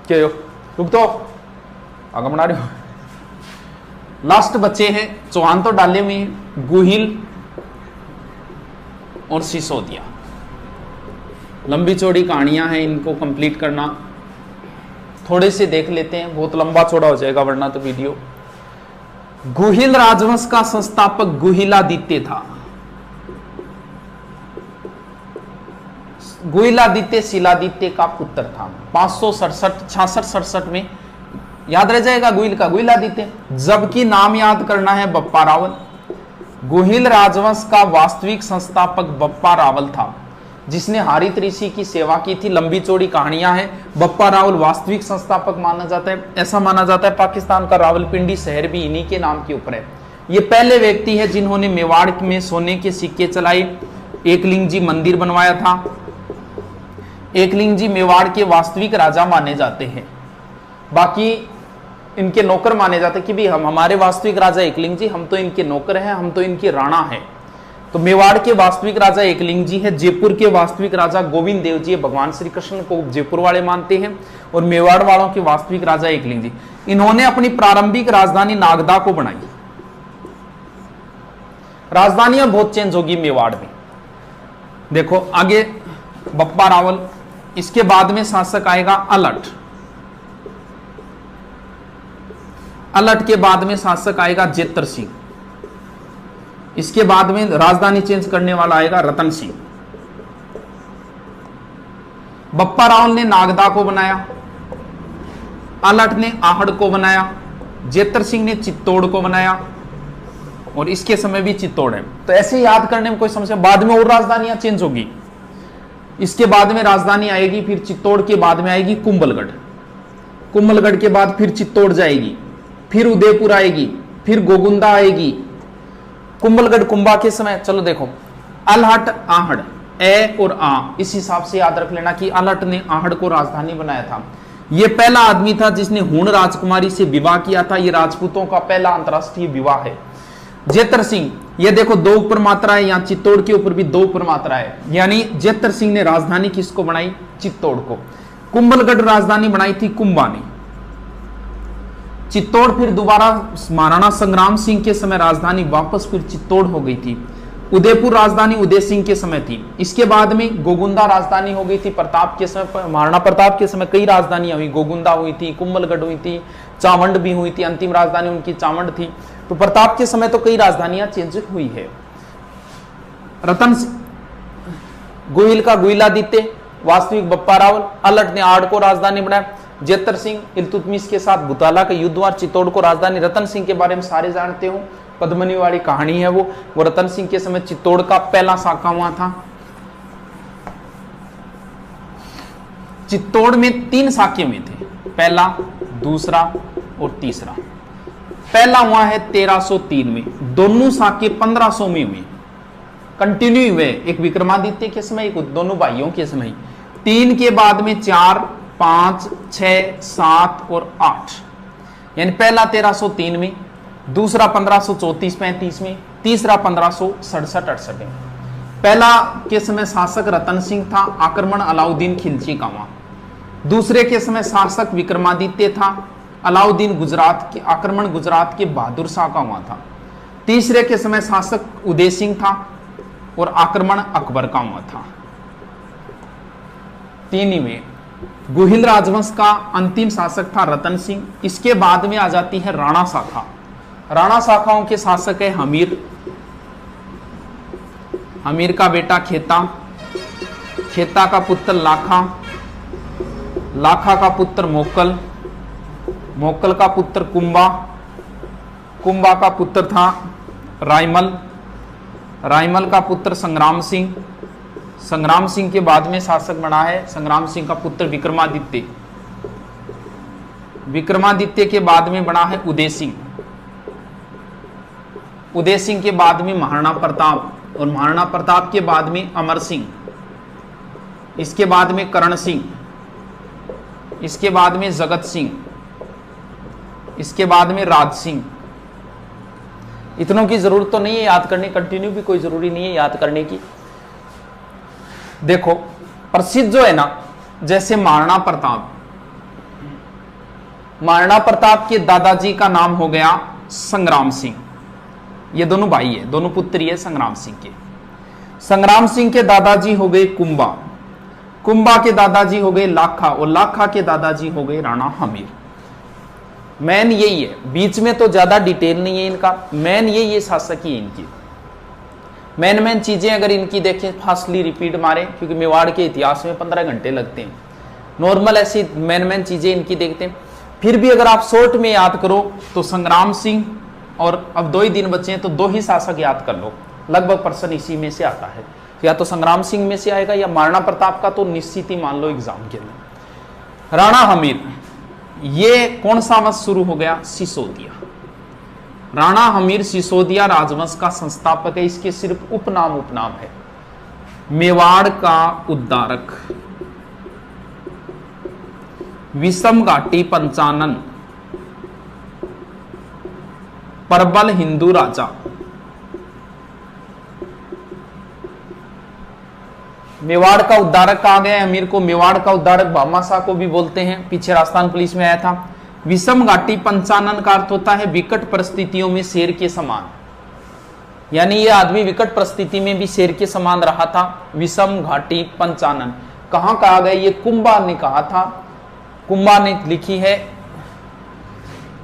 क्या हो रुक तो आगे बना रहे हो। लास्ट बच्चे हैं चौहान तो डाले हुए हैं, गुहिल और सिसोदिया। लंबी चौड़ी कहानियां हैं, इनको कंप्लीट करना। थोड़े से देख लेते हैं, बहुत लंबा चौड़ा हो जाएगा वरना तो वीडियो। गुहिल राजवंश का संस्थापक गुहिलादित्य था। गुहिलादित्य शिलादित्य का पुत्र था। 567 में याद रह जाएगा गुहिल का गुहिलादित्य। जबकि नाम याद करना है बप्पा रावल। गुहिल राजवंश का वास्तविक संस्थापक बप्पा रावल था, जिसने हारित ऋषि की सेवा की थी। लंबी चौड़ी कहानियां हैं। बप्पा रावल वास्तविक संस्थापक माना जाता है। ऐसा माना जाता है पाकिस्तान का रावलपिंडी शहर भी इन्हीं के नाम के ऊपर है। ये पहले व्यक्ति है जिन्होंने मेवाड़ में सोने के सिक्के चलाए। एकलिंग जी मंदिर बनवाया था। एकलिंग जी मेवाड़ के वास्तविक राजा माने जाते हैं। बाकी इनके नौकर माने जाते हैं कि भी हम हमारे वास्तविक राजा एकलिंग जी, हम तो इनके नौकर हैं, हम तो इनके राणा हैं। तो मेवाड़ के वास्तविक राजा एकलिंग जी है। जयपुर के वास्तविक राजा गोविंद देव जी, भगवान श्री कृष्ण को जयपुर वाले मानते हैं, और मेवाड़ वालों के वास्तविक राजा एकलिंग जी। इन्होंने अपनी प्रारंभिक राजधानी नागदा को बनाई। राजधानियां बहुत चेंज होगी मेवाड़ में। देखो आगे बप्पा रावल, इसके बाद में शासक आएगा अलट। अलट के बाद में शासक आएगा जेतर सिंह। इसके बाद में राजधानी चेंज करने वाला आएगा रतन सिंह। बप्पा रावल ने नागदा को बनाया, अलट ने आहड़ को बनाया, जेतर सिंह ने चित्तौड़ को बनाया, और इसके समय भी चित्तौड़ है। तो ऐसे याद करने में कोई समस्या। बाद में और राजधानियां चेंज होगी। इसके बाद में राजधानी आएगी, फिर चित्तौड़ के बाद में आएगी कुंभलगढ़। कुंभलगढ़ के बाद फिर चित्तौड़ जाएगी, फिर उदयपुर आएगी, फिर गोगुंदा आएगी। कुंभलगढ़ कुंभा के समय, चलो देखो अलहट आहड़, ए और आ, इस हिसाब से याद रख लेना कि अलहट ने आहड़ को राजधानी बनाया था। यह पहला आदमी था जिसने हूण राजकुमारी से विवाह किया था। यह राजपूतों का पहला अंतरराष्ट्रीय विवाह है। जेतर सिंह, ये देखो दो ऊपर मात्रा है, यहाँ चित्तौड़ के ऊपर भी दो ऊपर मात्रा है, यानी जेतर सिंह ने राजधानी किसको बनाई? चित्तौड़ को। कुंभलगढ़ राजधानी बनाई थी कुंभा ने। चित्तौड़ फिर दोबारा महाराणा संग्राम सिंह के समय राजधानी वापस फिर चित्तौड़ हो गई थी। उदयपुर राजधानी उदय सिंह के समय थी। इसके बाद में गोगुंदा राजधानी हो गई थी प्रताप के समय। महाराणा प्रताप के समय कई राजधानियां हुई, गोगुंदा हुई थी, कुंभलगढ़ हुई थी, चावंड भी हुई थी। अंतिम राजधानी उनकी चावंड थी। तो प्रताप के समय तो कई राजधानियां चेंज हुई है। रतन गोहिल का गुहिलादित्य, वास्तविक बप्पा रावल। अलट ने आड़ को राजधानी बनाया। जेतर सिंह इल्तुतमिश के साथ बुताला का युद्ध हुआ, चित्तौड़ को राजधानी। रतन सिंह के बारे में सारे जानते हो, पद्मनी वाली कहानी है वो रतन सिंह के समय चित्तौड़ का पहला साका हुआ था। चित्तौड़ में 3 साके में थे, पहला, दूसरा और तीसरा। पहला हुआ है 1303 में, दोनों साके 1500 में हुए, कंटिन्यू हुए। एक विक्रमादित्य के समय, एक दोनों भाइयों के समय। 3 के बाद में 4, 5, 6, 7 और 8, यानी पहला 1303 में, दूसरा 1534-35 में, तीसरा 1567-68 में। पहला के समय शासक रतन सिंह था, आक्रमण अलाउद्दीन खिलजी का हुआ। दूसरे के समय शासक विक्रमादित्य था, अलाउद्दीन गुजरात के आक्रमण गुजरात के बहादुर शाह का हुआ था। तीसरे के समय शासक उदय सिंह था और आक्रमण अकबर का हुआ था। 3 में गुहिल राजवंश का अंतिम शासक था रतन सिंह। इसके बाद में आ जाती है राणा शाखा। राणा शाखाओं के शासक है हमीर, हमीर का बेटा खेता, खेता का पुत्र लाखा, लाखा का पुत्र मोक्कल, मोक्कल का पुत्र कुंभा, कुंभा का पुत्र था रायमल, रायमल का पुत्र संग्राम सिंह, संग्राम सिंह के बाद में शासक बना है संग्राम सिंह का पुत्र विक्रमादित्य, विक्रमादित्य के बाद में बना है उदय सिंह, उदय सिंह के बाद में महाराणा प्रताप, और महाराणा प्रताप के बाद में अमर सिंह, इसके बाद में करण सिंह, इसके बाद में जगत सिंह, इसके बाद में राज सिंह। इतनों की जरूरत तो नहीं है याद करने, कंटिन्यू भी कोई जरूरी नहीं है याद करने की। देखो प्रसिद्ध जो है ना, जैसे महाराणा प्रताप, महाराणा प्रताप के दादाजी का नाम हो गया संग्राम सिंह। ये दोनों भाई है, दोनों पुत्र है संग्राम सिंह के। संग्राम सिंह के दादाजी हो गए कुंभा, कुंभा के दादाजी हो गए लाखा, और लाखा के दादाजी हो गए राणा हमीर। मैन यही है, बीच में तो ज्यादा डिटेल नहीं है इनका, मैन ये शासक ही है इनकी। मैन चीजें अगर इनकी देखें, फास्टली रिपीट मारे, क्योंकि मेवाड़ के इतिहास में 15 घंटे लगते हैं। नॉर्मल ऐसी मैन चीजें इनकी देखते हैं। फिर भी अगर आप शॉर्ट में याद करो तो संग्राम सिंह, और अब 2 ही दिन बचे हैं तो 2 ही शासक याद कर लो, लगभग प्रश्न इसी में से आता है। या तो संग्राम सिंह में से आएगा या महाराणा प्रताप का तो निश्चित ही मान लो एग्जाम के लिए। राणा हमीर, ये कौन सा वंश शुरू हो गया? सिसोदिया। राणा हमीर सिसोदिया राजवंश का संस्थापक है। इसके सिर्फ उपनाम है। मेवाड़ का उद्धारक, विषम घाटी पंचानन, प्रबल हिंदू राजा। मेवाड़ का उद्धारक कहा गया है अमीर को। मेवाड़ का उद्धारक भामाशाह को भी बोलते हैं, पीछे राजस्थान पुलिस में आया था। विषम घाटी पंचानन का अर्थ होता है विकट परिस्थितियों में शेर के समान, यानी ये आदमी विकट परिस्थिति में भी शेर के समान रहा था। विषम घाटी पंचानन कहां कहा गया? ये कुंभा ने कहा था। कुंभा ने लिखी है,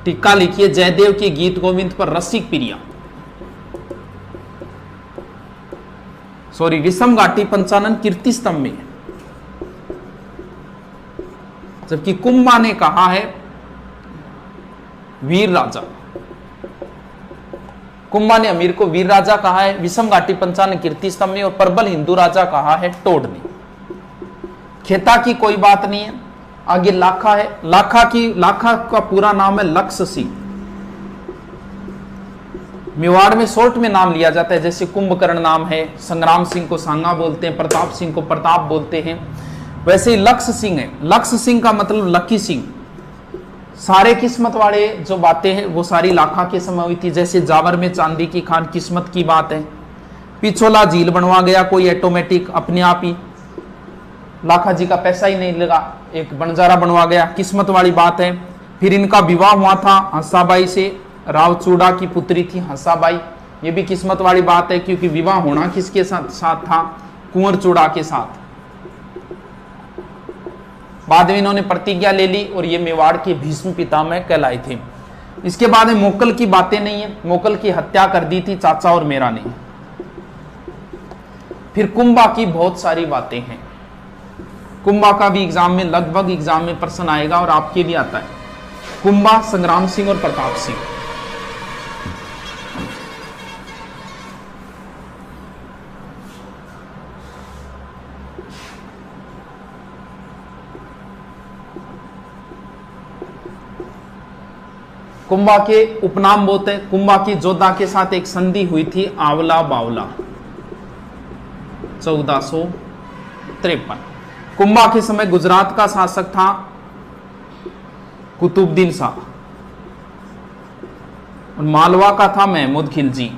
टीका लिखी है जयदेव के गीत गोविंद पर रसिक प्रिया, सॉरी विषम घाटी पंचानन कीर्ति स्तंभ में, जबकि कुंभा ने कहा है वीर राजा। कुंभा ने अमीर को वीर राजा कहा है, विषम घाटी पंचानन कीर्ति स्तंभ में, और प्रबल हिंदू राजा कहा है टोड ने। खेता की कोई बात नहीं है। आगे लाखा है। लाखा का पूरा नाम है लक्ष्य सिंह। मेवाड़ में शॉर्ट में नाम लिया जाता है, जैसे कुंभकर्ण नाम है, संग्राम सिंह को सांगा बोलते हैं, प्रताप सिंह को प्रताप बोलते हैं, वैसे ही लक्ष्य सिंह है। लक्ष्य सिंह का मतलब लकी सिंह। सारे किस्मत वाले जो बातें हैं वो सारी लाखा के समय हुई थी, जैसे जावर में चांदी की खान किस्मत की बात है। पिछोला झील बनवा गया कोई ऑटोमेटिक अपने आप ही, लाखा जी का पैसा ही नहीं लगा, एक बंजारा बनवा गया, किस्मत वाली बात है। फिर इनका विवाह हुआ था हंसाबाई से, रावचूड़ा की पुत्री थी हंसाबाई, ये भी किस्मत वाली बात है, क्योंकि विवाह होना किसके साथ था? कुंवर चूड़ा के साथ। बाद में इन्होंने प्रतिज्ञा ले ली और ये मेवाड़ के भीष्म पितामह कहलाए थे। इसके बाद में मोकल की बातें नहीं है, मोकल की हत्या कर दी थी चाचा और मेरा ने। फिर कुंभा की बहुत सारी बातें हैं। कुंभा का भी एग्जाम में लगभग एग्जाम में प्रश्न आएगा और आपके भी आता है। कुंभा, संग्राम सिंह और प्रताप सिंह। कुंभा के उपनाम बहुत है। कुंभा की जोधा के साथ एक संधि हुई थी आवला बावला 1453। कुंभा के समय गुजरात का शासक था कुतुबुद्दीन शाह और मालवा का था महमूद खिलजी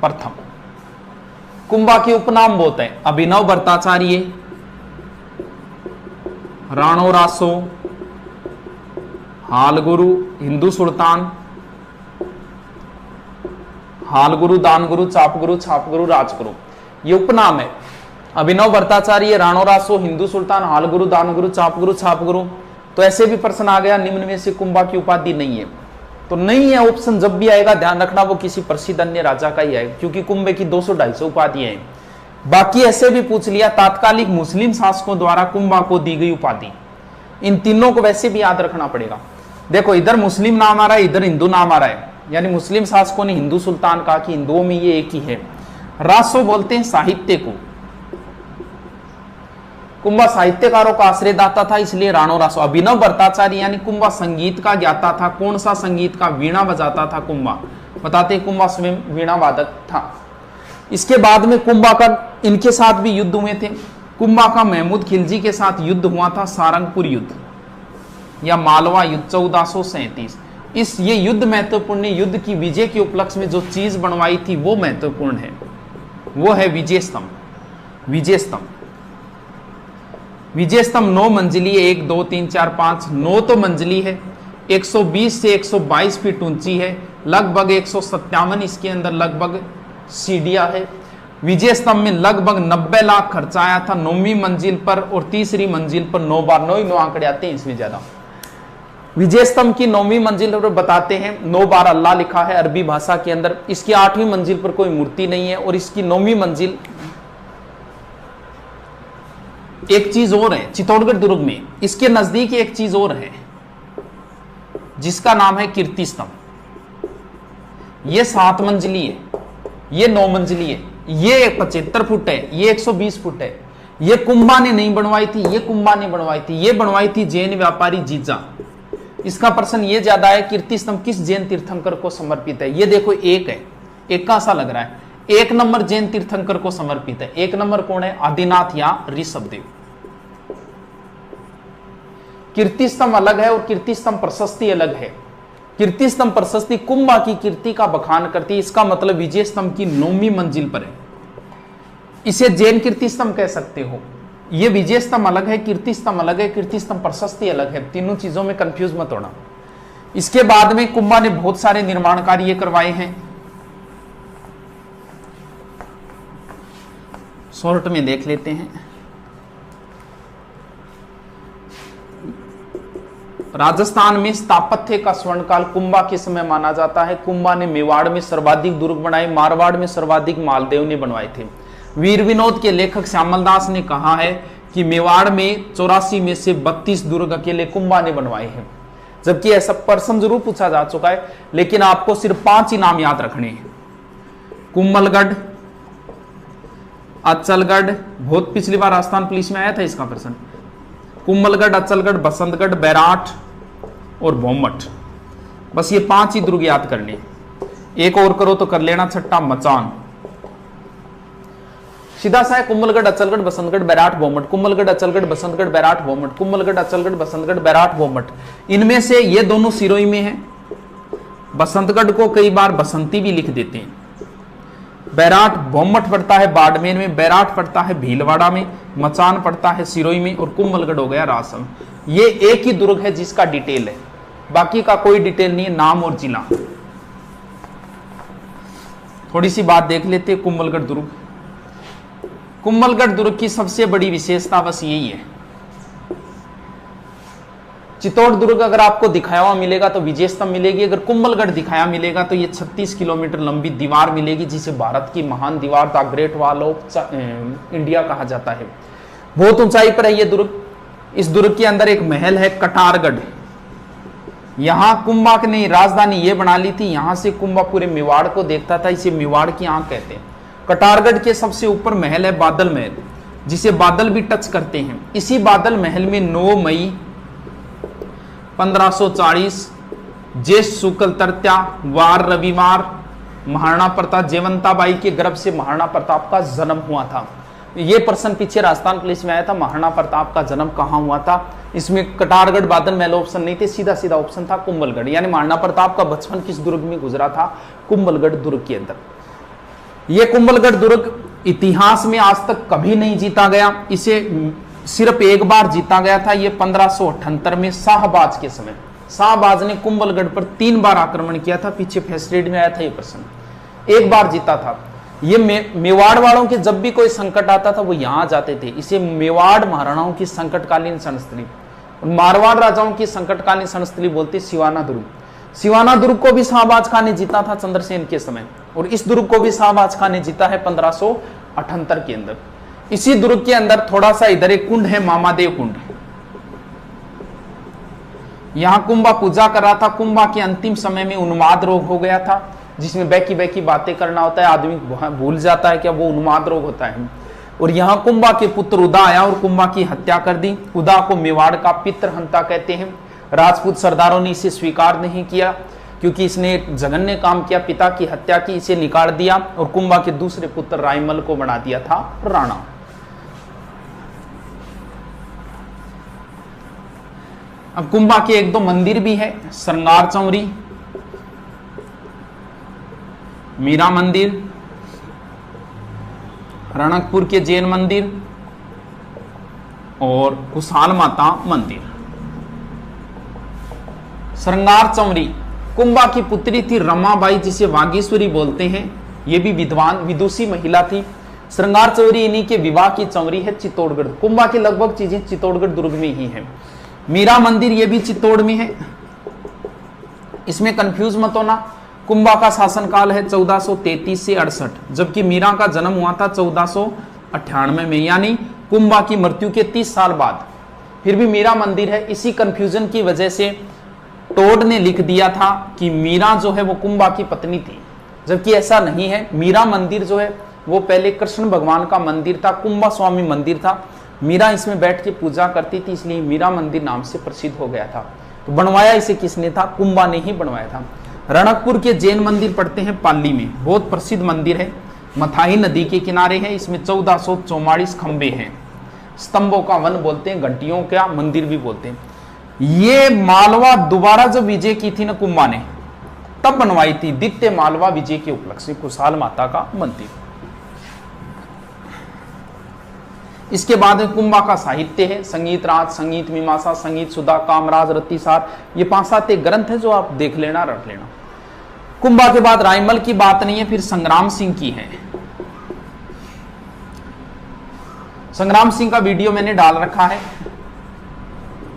प्रथम। कुंभा के उपनाम बहुत है। अभिनव भट्टाचार्य, राणो रासो, हालगुरु, हिंदू सुल्तान, हालगुरु, दानगुरु, चापगुरु, छापगुरु, राजगुरु, ये उपनाम है। अभिनव भट्टाचार्य, राणो रासो, हिंदू सुल्तान, हालगुरु, दानगुरु, चापगुरु, छापगुरु। तो ऐसे भी प्रश्न आ गया निम्न में से कुंभा की उपाधि नहीं है, तो नहीं है ऑप्शन जब भी आएगा ध्यान रखना वो किसी प्रसिद्ध अन्य राजा का ही आएगा, क्योंकि कुंभे की 200-250 उपाधियां हैं। बाकी ऐसे भी पूछ लिया तात्कालिक मुस्लिम शासकों द्वारा कुंभा को दी गई उपाधि, इन तीनों को वैसे भी याद रखना पड़ेगा। देखो इधर मुस्लिम नाम आ रहा है, इधर हिंदू नाम आ रहा है, यानी मुस्लिम शासकों ने हिंदू सुल्तान कहा कि हिंदुओं में ये एक ही है। रासो बोलते हैं साहित्य को, कुंभा साहित्यकारों का आश्रयदाता था, इसलिए राणो रासो। अभिनव भट्टाचार्य यानी कुंभा संगीत का ज्ञाता था। कौन सा संगीत का? वीणा बजाता था कुंभा। बताते कुंभा स्वयं वीणा वादक था। इसके बाद में कुंभा का इनके साथ भी युद्ध हुए थे। कुंभा का महमूद खिलजी के साथ युद्ध हुआ था, सारंगपुर युद्ध या मालवा युद्ध 1437। ये युद्ध महत्वपूर्ण, युद्ध की विजय के उपलक्ष्य में जो चीज बनवाई थी वो महत्वपूर्ण है, वो है विजय स्तंभ। विजय स्तंभ विजय स्तंभ 9 मंजिली है, 1 2 3 4 5, 9 तो मंजिली है, 120 से 122 फीट ऊंची है, लगभग 157 इसके अंदर लगभग सीढ़ियां है। विजय स्तंभ में लगभग 90 लाख खर्चा आया था 9वीं मंजिल पर, और तीसरी मंजिल पर 9 बार, 9 ही 9 आंकड़े आते हैं इसमें ज्यादा। विजय स्तंभ की 9वीं मंजिल पर बताते हैं 9 बार अल्लाह लिखा है अरबी भाषा के अंदर। इसकी 8वीं मंजिल पर कोई मूर्ति नहीं है, और इसकी 9वीं मंजिल, एक चीज और है चित्तौड़गढ़ दुर्ग में, इसके नजदीक एक चीज और है जिसका नाम है कीर्ति स्तंभ। ये 7 मंजिली है, ये 9 मंजिली है, ये 75 फुट है, ये 120 फुट है। ये कुंभा ने नहीं बनवाई थी, ये कुंभा ने बनवाई थी, ये बनवाई थी जैन व्यापारी जीजा। इसका प्रश्न ये ज्यादा है कीर्ति स्तंभ किस जैन तीर्थंकर को समर्पित है। ये देखो एक है, एक का सा लग रहा है, 1 नंबर जैन तीर्थंकर को समर्पित है। 1 नंबर कौन है? आदिनाथ या ऋषभदेव। कीर्ति स्तंभ अलग है और कीर्ति स्तंभ प्रशस्ति अलग है। कीर्ति स्तंभ प्रशस्ति कुंभा की कीर्ति का बखान करती है, इसका मतलब विजय स्तंभ की 9वीं मंजिल पर है। इसे जैन कीर्ति स्तंभ कह सकते हो। ये विजय स्तंभ अलग है, कीर्ति स्तंभ अलग है, कीर्ति स्तंभ प्रशस्ति अलग है। तीनों चीजों में कंफ्यूज मत होना। इसके बाद में कुंभा ने बहुत सारे निर्माण कार्य करवाए हैं। शॉर्ट में देख लेते हैं। राजस्थान में स्थापत्य का स्वर्णकाल कुंभा के समय माना जाता है। कुंभा ने मेवाड़ में सर्वाधिक दुर्ग बनाए, मारवाड़ में सर्वाधिक मालदेव ने बनवाए थे। वीर विनोद के लेखक श्यामल दास ने कहा है कि मेवाड़ में 84 में से 32 दुर्ग अकेले कुंभा ने बनवाए हैं। जबकि ऐसा प्रश्न जरूर पूछा जा चुका है, लेकिन आपको सिर्फ 5 ही नाम याद रखने हैं। कुंभलगढ़, अचलगढ़, बहुत पिछली बार राजस्थान पुलिस में आया था इसका प्रश्न। कुंभलगढ़, अचलगढ़, बसंतगढ़, बैराठ और भोमठ, बस ये 5 ही दुर्ग याद करने। एक और करो तो कर लेना, छठा मचान। सीधा सा है कुंभलगढ़, अचलगढ़, बसंतगढ़, बैराठ, भोमठ। कुंभलगढ़, अचलगढ़, बसंतगढ़, बैराठ, भोमठ। कुंभलगढ़, अचलगढ़, बसंतगढ़, बैराठ, भोमठ। इनमें से ये दोनों सिरोही में है। बसंतगढ़ को कई बार बसंती भी लिख देते हैं। बैराठ, भोमठ पड़ता है बाड़मेर में, बैराठ पड़ता है भीलवाड़ा में, मचान पड़ता है सिरोही में, और कुंभलगढ़ हो गया रासम। ये एक ही दुर्ग है जिसका डिटेल है, बाकी का कोई डिटेल नहीं है, नाम और जिला। थोड़ी सी बात देख लेते हैं कुंभलगढ़ दुर्ग। कुंभलगढ़ दुर्ग की सबसे बड़ी विशेषता बस यही है। चित्तौड़ दुर्ग अगर आपको दिखाया हुआ मिलेगा तो विजय स्तंभ मिलेगी। अगर कुंभलगढ़ दिखाया मिलेगा तो ये 36 किलोमीटर लंबी दीवार मिलेगी, जिसे भारत की महान दीवार the great wall of India कहा जाता है। बहुत ऊंचाई पर है ये दुर्ग। इस दुर्ग के अंदर एक महल है कटारगढ़। यहां कुंभा ने राजधानी ये बना ली थी, यहां से कुंभा पूरे मेवाड़ को देखता था। इसे मेवाड़ की आंख कहते हैं। कटारगढ़ के सबसे ऊपर महल है बादल महल, जिसे बादल भी टच करते हैं। इसी बादल महल में 9 मई 1540 ज्येष्ठ शुक्ल तृतीया वार रविवार महाराणा प्रताप जयवंताबाई के गर्भ से महाराणा प्रताप का जन्म हुआ था। ये प्रश्न पीछे राजस्थान पुलिस में आया था, महाराणा प्रताप का जन्म कहां हुआ था। इसमें कटारगढ़ बादल महल ऑप्शन नहीं थे, सीधा सीधा ऑप्शन था कुंभलगढ़। यानी महाराणा प्रताप का बचपन किस दुर्ग में गुजरा था? कुंभलगढ़ दुर्ग के अंदर। यह कुंभलगढ़ दुर्ग इतिहास में आज तक कभी नहीं जीता गया। इसे सिर्फ एक बार जीता गया था, यह 1578 में शाहबाज के समय। शाहबाज ने कुंभलगढ़ पर 3 बार आक्रमण किया था। पीछे फर्स्ट रेड में आया था ये प्रश्न। एक बार जीता था। ये मेवाड़ वालों के जब भी कोई संकट आता था वो यहां जाते थे। इसे मेवाड़ महाराणाओं की संकटकालीन शरणस्थली और मारवाड़ राजाओं की संकटकालीन शरणस्थली बोलते सिवाना दुर्ग। सिवाना दुर्ग को भी शाहबाज खान ने जीता था चंद्रसेन के समय, और इस दुर्ग को भी शाहबाज खान ने जीता है 1578 के अंदर। इसी दुर्ग के अंदर थोड़ा सा इधर एक कुंड है, मामादेव कुंड। यहां कुंभा पूजा कर रहा था। कुंभा के अंतिम समय में उन्माद रोग हो गया था, जिसमें बैकी बैकी बातें करना होता है। आदमी भूल जाता है कि वो उन्माद रोग होता है। और यहां कुंभा के पुत्र उदा आया और कुंभा की हत्या कर दी। उदा को मेवाड़ का पितृहंता कहते हैं। राजपूत सरदारों ने इसे स्वीकार नहीं किया क्योंकि इसने जघन्य काम किया, पिता की हत्या की, इसे निकाल दिया और कुंभा के दूसरे पुत्र रायमल को बना दिया था राणा। अब कुंभा के 1-2 मंदिर भी है, श्रृंगार चौरी, मीरा मंदिर, रणकपुर के जैन मंदिर और कुशाल माता मंदिर। श्रृंगार चंवरी कुंभा की पुत्री थी रमाबाई, जिसे वागीश्वरी बोलते हैं। ये भी विद्वान विदुषी महिला थी। श्रृंगार चंवरी इन्हीं के विवाह की चंवरी है चित्तौड़गढ़। कुंभा की लगभग चीजें चित्तौड़गढ़ दुर्ग में ही है। मीरा मंदिर ये भी चित्तौड़ में है, इसमें कंफ्यूज मत होना। कुंभा का शासनकाल है 1433 से 68, जबकि मीरा का जन्म हुआ था 1498 में, यानी कुंभा की मृत्यु के 30 साल बाद। फिर भी मीरा मंदिर है। इसी कंफ्यूजन की वजह से टोड ने लिख दिया था कि मीरा जो है वो कुंभा की पत्नी थी, जबकि ऐसा नहीं है। मीरा मंदिर जो है वो पहले कृष्ण भगवान का मंदिर था, कुंभा स्वामी मंदिर था। मीरा इसमें बैठ के पूजा करती थी, इसलिए मीरा मंदिर नाम से प्रसिद्ध हो गया था। तो बनवाया इसे किसने था? कुंभा ने ही बनवाया था। रणकपुर के जैन मंदिर पड़ते हैं पाली में, बहुत प्रसिद्ध मंदिर है, मथाही नदी के किनारे है। इसमें 1444 खंबे हैं, स्तंभों का वन बोलते हैं, घंटियों का मंदिर भी बोलते हैं। ये मालवा दोबारा जब विजय की थी ना कुंभा ने, तब बनवाई थी, द्वितीय मालवा विजय के उपलक्ष्य में कुशाल माता का मंदिर। इसके बाद कुंभा का साहित्य है, संगीत राज, संगीत मीमांसा, संगीत सुधा, कामराज, रतिसार, ये 5-7 ग्रंथ है जो आप देख लेना, रट लेना। कुंभा के बाद रायमल की बात नहीं है, फिर संग्राम सिंह की है। संग्राम सिंह का वीडियो मैंने डाल रखा है,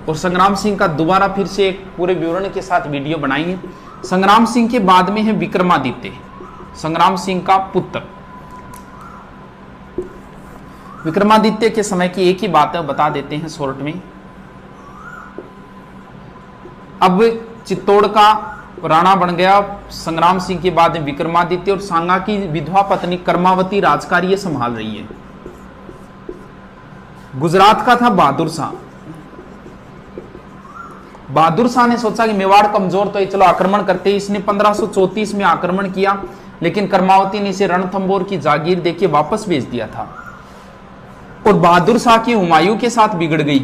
और संग्राम सिंह का दोबारा फिर से एक पूरे विवरण के साथ वीडियो बनाएंगे। संग्राम सिंह के बाद में है विक्रमादित्य, संग्राम सिंह का पुत्र। विक्रमादित्य के समय की एक ही बात है, बता देते हैं शॉर्ट में। अब चित्तौड़ का राणा बन गया संग्राम सिंह के बाद विक्रमादित्य, और सांगा की विधवा पत्नी कर्मावती राजकार्य संभाल रही है। गुजरात का था बहादुर शाह। बहादुर शाह ने सोचा कि मेवाड़ कमजोर तो है, चलो आक्रमण करते हैं। इसने 1534 में आक्रमण किया, लेकिन कर्मावती ने इसे रणथंबोर की जागीर देके वापस भेज दिया था, और बहादुर शाह की हुमायूं के साथ बिगड़ गई।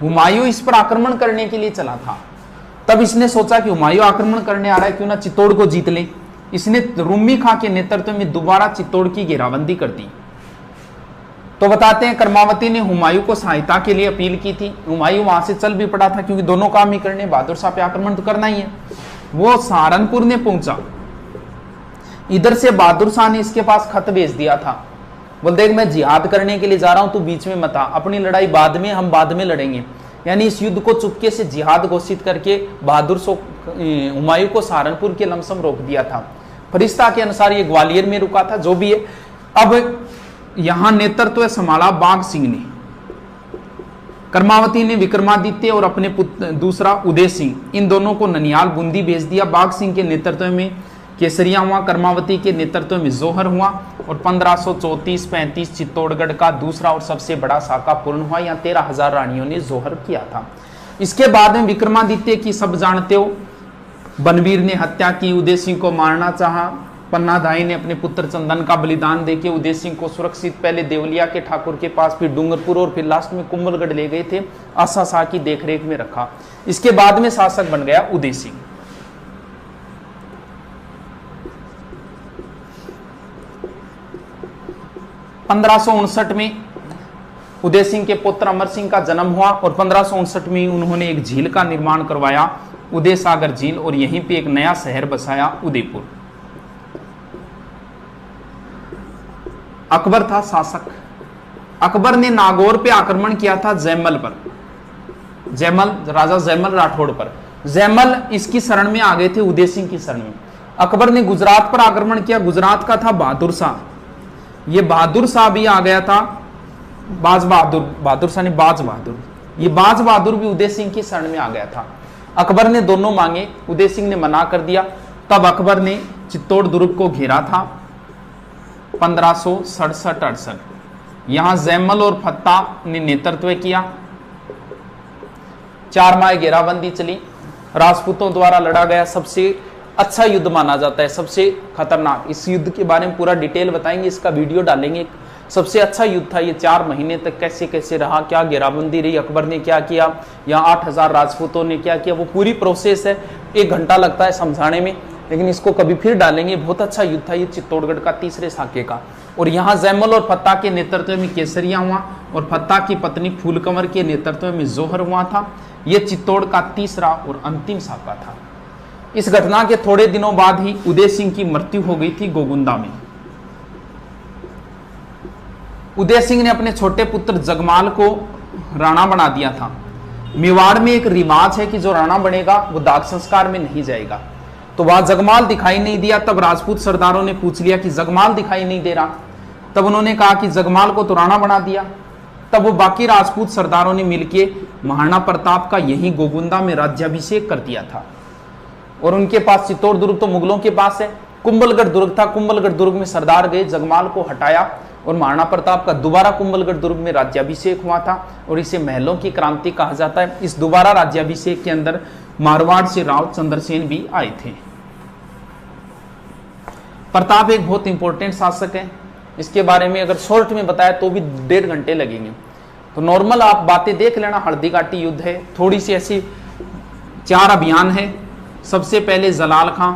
हुमायूं इस पर आक्रमण करने के लिए चला था। तब इसने सोचा कि हुमायूं आक्रमण करने आ रहा है, क्यों ना चित्तौड़ को जीत ले। इसने रूमी खां के नेतृत्व में दोबारा चित्तौड़ की घेराबंदी कर दी। तो बताते हैं कर्मावती ने हुमायूं को सहायता के लिए अपील की थी। हुमायूं वहां से चल भी पड़ा था, क्योंकि दोनों काम ही करने, बहादुर शाह पे आक्रमण तो करना ही है। वो सहारनपुर ने पहुंचा। इधर से बहादुर शाह ने इसके पास खत भेज दिया था, बोल देख मैं जिहाद करने के लिए जा रहा हूं, तू बीच में मत आ, अपनी लड़ाई बाद में, हम बाद में लड़ेंगे। यानी इस युद्ध को चुपके से जिहाद घोषित करके बहादुर हुमायूं को सहारनपुर के लमसम रोक दिया था। फरिश्ता के अनुसार ये ग्वालियर में रुका था, जो भी है। अब यहां नेतृत्व संभाला बाघ सिंह ने। कर्मावती ने विक्रमादित्य और अपने पुत्र दूसरा उदय सिंह, इन दोनों को ननियाल बूंदी भेज दिया। बाघ सिंह के नेतृत्व में केसरिया हुआ, कर्मावती के नेतृत्व में जोहर हुआ, और 1534-35 चित्तौड़गढ़ का दूसरा और सबसे बड़ा साका पूर्ण हुआ। यहाँ 13,000 रानियों ने जोहर किया था। इसके बाद में विक्रमादित्य की सब जानते हो, बनवीर ने हत्या की, उदय सिंह को मारना चाहा। पन्नाधाई ने अपने पुत्र चंदन का बलिदान देके उदय सिंह को सुरक्षित पहले देवलिया के ठाकुर के पास, फिर डूंगरपुर, और फिर लास्ट में कुंभलगढ़ ले गए थे, आशा शाह की देखरेख में रखा। इसके बाद में शासक बन गया उदय सिंह। 1559 में उदय सिंह के पुत्र अमर सिंह का जन्म हुआ, और 1559 में उन्होंने एक झील का निर्माण करवाया, उदय सागर झील, और यहीं पे एक नया शहर बसाया, उदयपुर। अकबर था शासक। अकबर ने नागौर पे आक्रमण किया था जयमल पर, जयमल राजा जयमल राठौड़ पर। जयमल इसकी शरण में आ गए थे, उदय सिंह की शरण में। अकबर ने गुजरात पर आक्रमण किया। गुजरात का था बहादुर शाह। ये बहादुर शाह भी आ गया था, बाज बहादुर, बहादुर शाह ने बाज बहादुर, ये बाज बहादुर भी उदय सिंह की शरण में आ गया था। अकबर ने दोनों मांगे, उदय सिंह ने मना कर दिया। तब अकबर ने चित्तौड़ दुर्ग को घेरा था 1567-68। यहां जैमल और फत्ता ने नेतृत्व किया। 4 माह घेराबंदी चली, राजपूतों द्वारा लड़ा गया सबसे अच्छा युद्ध माना जाता है, सबसे खतरनाक। इस युद्ध के बारे में पूरा डिटेल बताएंगे, इसका वीडियो डालेंगे। सबसे अच्छा युद्ध था ये। 4 महीने तक कैसे कैसे रहा, क्या घेराबंदी रही, अकबर ने क्या किया, यहाँ 8000 राजपूतों ने क्या किया, वो पूरी प्रोसेस है। 1 घंटा लगता है समझाने में, लेकिन इसको कभी फिर डालेंगे। बहुत अच्छा युद्ध था ये चित्तौड़गढ़ का, तीसरे साके का। और यहाँ जैमल और फत्ता के नेतृत्व में केसरिया हुआ, और फत्ता की पत्नी फूलकंवर के नेतृत्व में जोहर हुआ था। यह चित्तौड़ का तीसरा और अंतिम साका था। इस घटना के थोड़े दिनों बाद ही उदय सिंह की मृत्यु हो गई थी गोगुंदा में। उदय सिंह ने अपने छोटे पुत्र जगमाल को राणा बना दिया था। मेवाड़ में एक रिवाज है कि जो राणा बनेगा वो दाग संस्कार में नहीं जाएगा। तो वहां जगमाल दिखाई नहीं दिया। तब राजपूत सरदारों ने पूछ लिया कि जगमाल दिखाई नहीं दे रहा। तब उन्होंने कहा कि जगमाल को तो राणा बना दिया। तब वो बाकी राजपूत सरदारों ने मिलकर महाराणा प्रताप का यही गोगुंदा में राज्याभिषेक कर दिया था। और उनके पास चित्तौड़ दुर्ग तो मुगलों के पास है, कुंभलगढ़ दुर्ग था। कुंभलगढ़ दुर्ग में सरदार गए, जगमाल को हटाया और महाराणा प्रताप का दोबारा कुंभलगढ़ दुर्ग में राज्याभिषेक हुआ था। और इसे महलों की क्रांति कहा जाता है। इस दोबारा राज्याभिषेक के अंदर मारवाड़ से राव चंद्रसेन भी आए थे। प्रताप एक बहुत इंपॉर्टेंट शासक है। इसके बारे में अगर शॉर्ट में बताया तो भी 1.5 घंटे लगेंगे। तो नॉर्मल आप बातें देख लेना। हल्दी घाटी युद्ध है, थोड़ी सी ऐसी 4 अभियान है। सबसे पहले जलाल खां,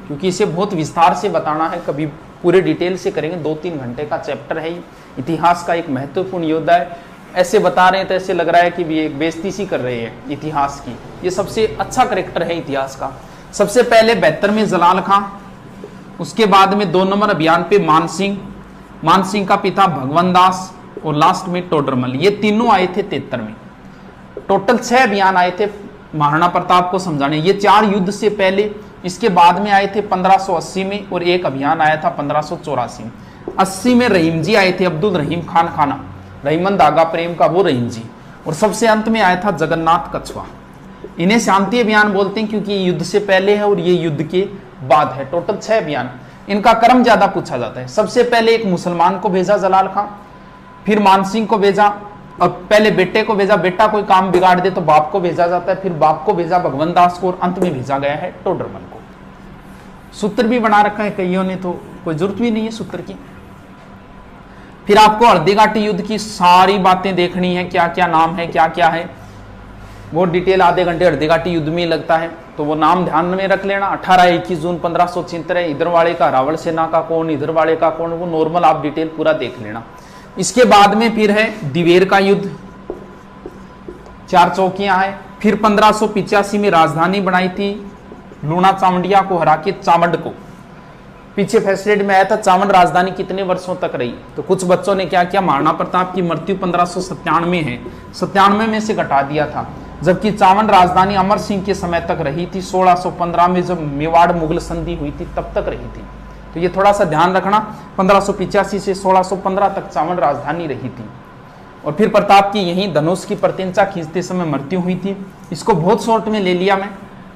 क्योंकि इसे बहुत विस्तार से बताना है, कभी पूरे डिटेल से करेंगे। 2-3 घंटे का चैप्टर है। इतिहास का एक महत्वपूर्ण योद्धा है। ऐसे बता रहे हैं तो ऐसे लग रहा है कि भी एक बेइज्जती सी कर रहे हैं इतिहास की। ये सबसे अच्छा करेक्टर है इतिहास का। सबसे पहले 72 में जलाल खां, उसके बाद में 2 नंबर अभियान पे मान सिंह का पिता भगवान दास, और लास्ट में टोडरमल। ये तीनों आए थे 73 में। टोटल 6 अभियान आए थे महाराणा प्रताप को समझाने। ये 4 युद्ध से पहले, इसके बाद में आए थे 1580 में, और एक अभियान आया था 1584 में। 80 में रहीम जी आए थे, अब्दुल रहीम खान खाना, रहीमन धागा प्रेम का वो रहीम जी। और सबसे अंत में आया था जगन्नाथ कछवा। इन्हें शांति अभियान बोलते हैं क्योंकि ये युद्ध से पहले है और ये युद्ध के बाद है। टोटल 6 अभियान। इनका क्रम ज्यादा पूछा जाता है। सबसे पहले एक मुसलमान को भेजा जलाल खां, फिर मान सिंह को भेजा, और पहले बेटे को भेजा, बेटा कोई काम बिगाड़ दे तो बाप को भेजा जाता है, फिर बाप को भेजा भगवान दास को, और अंत में भेजा गया है टोडरमल को। सूत्र भी बना रखा है कईयों ने, तो कोई जरूरत भी नहीं है सूत्र की। फिर आपको हल्दी घाटी युद्ध की सारी बातें देखनी है, क्या क्या नाम है, क्या क्या है, वो डिटेल आधे घंटे हल्दी घाटी युद्ध में लगता है। तो वो नाम ध्यान में रख लेना। 18-21 जून 1576, इधर वाले का रावण सेना का कौन, इधर वाले का कौन, वो नॉर्मल आप डिटेल पूरा देख लेना। इसके बाद में फिर है दिवेर का युद्ध, 4 चौकियां हैं। फिर 1585 में राजधानी बनाई थी लूणा चावंडिया को हरा के चावंड को। पीछे फैसलेट में आया था चावंड राजधानी कितने वर्षों तक रही। तो कुछ बच्चों ने क्या किया, महाराणा प्रताप की मृत्यु 1597 है, 97 में से घटा दिया था, जबकि चावंड राजधानी अमर सिंह के समय तक रही थी। 1615 में जब मेवाड़ मुगल संधि हुई थी तब तक रही थी। तो ये थोड़ा सा ध्यान रखना। 1585 से 1615 तक चावंड राजधानी रही थी। और फिर प्रताप की यही धनुष की प्रत्यंचा खींचते समय मृत्यु हुई थी। इसको बहुत शॉर्ट में ले लिया मैं,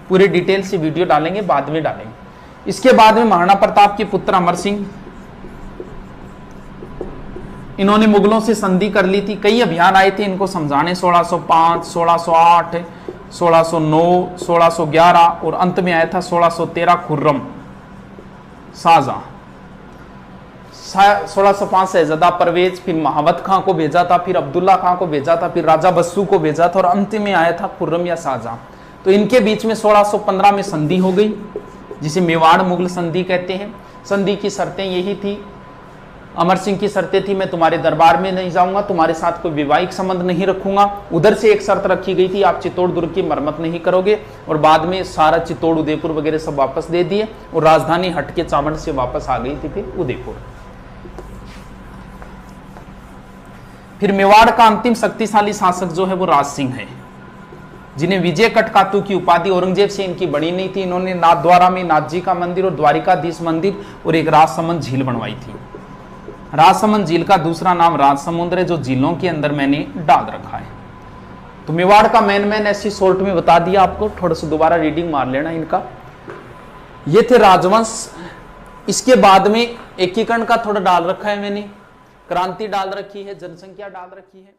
पूरे डिटेल से वीडियो डालेंगे, बाद में डालेंगे। इसके बाद में महाराणा प्रताप के पुत्र अमर सिंह, इन्होंने मुगलों से संधि कर ली थी। कई अभियान आए थे इनको समझाने, 1605, 1608, 1609, 1611, और अंत में आया था 1613 खुर्रम शाहजहां। 1605 शहजादा परवेज, फिर महावत खां को भेजा था, फिर अब्दुल्ला खां को भेजा था, फिर राजा बस्सू को भेजा था, और अंतिम में आया था खुर्रम या शाहजहां। तो इनके बीच में 1615 में संधि हो गई, जिसे मेवाड़ मुगल संधि कहते हैं। संधि की शर्तें यही थी, अमर सिंह की शर्तें थी, मैं तुम्हारे दरबार में नहीं जाऊंगा, तुम्हारे साथ कोई वैवाहिक संबंध नहीं रखूंगा। उधर से एक शर्त रखी गई थी, आप चित्तौड़ दुर्ग की मरम्मत नहीं करोगे। और बाद में सारा चित्तौड़ उदयपुर वगैरह सब वापस दे दिए, और राजधानी हट के चावंड से वापस आ गई थी फिर उदयपुर। फिर मेवाड़ का अंतिम शक्तिशाली शासक जो है वो राज सिंह है, जिन्हें विजय कटकातू की उपाधि औरंगजेब से इनकी बड़ी नहीं थी। इन्होंने नाथद्वारा में नाथ जी का मंदिर और द्वारिकाधीश मंदिर और एक राजसमंद झील बनवाई थी। राजसमंद झील का दूसरा नाम राजसमुद्र है, जो झीलों के अंदर मैंने डाल रखा है। तो मेवाड़ का मेन ऐसी शॉर्ट में बता दिया आपको, थोड़ा सा दोबारा रीडिंग मार लेना इनका। ये थे राजवंश। इसके बाद में एकीकरण का थोड़ा डाल रखा है मैंने, क्रांति डाल रखी है, जनसंख्या डाल रखी है।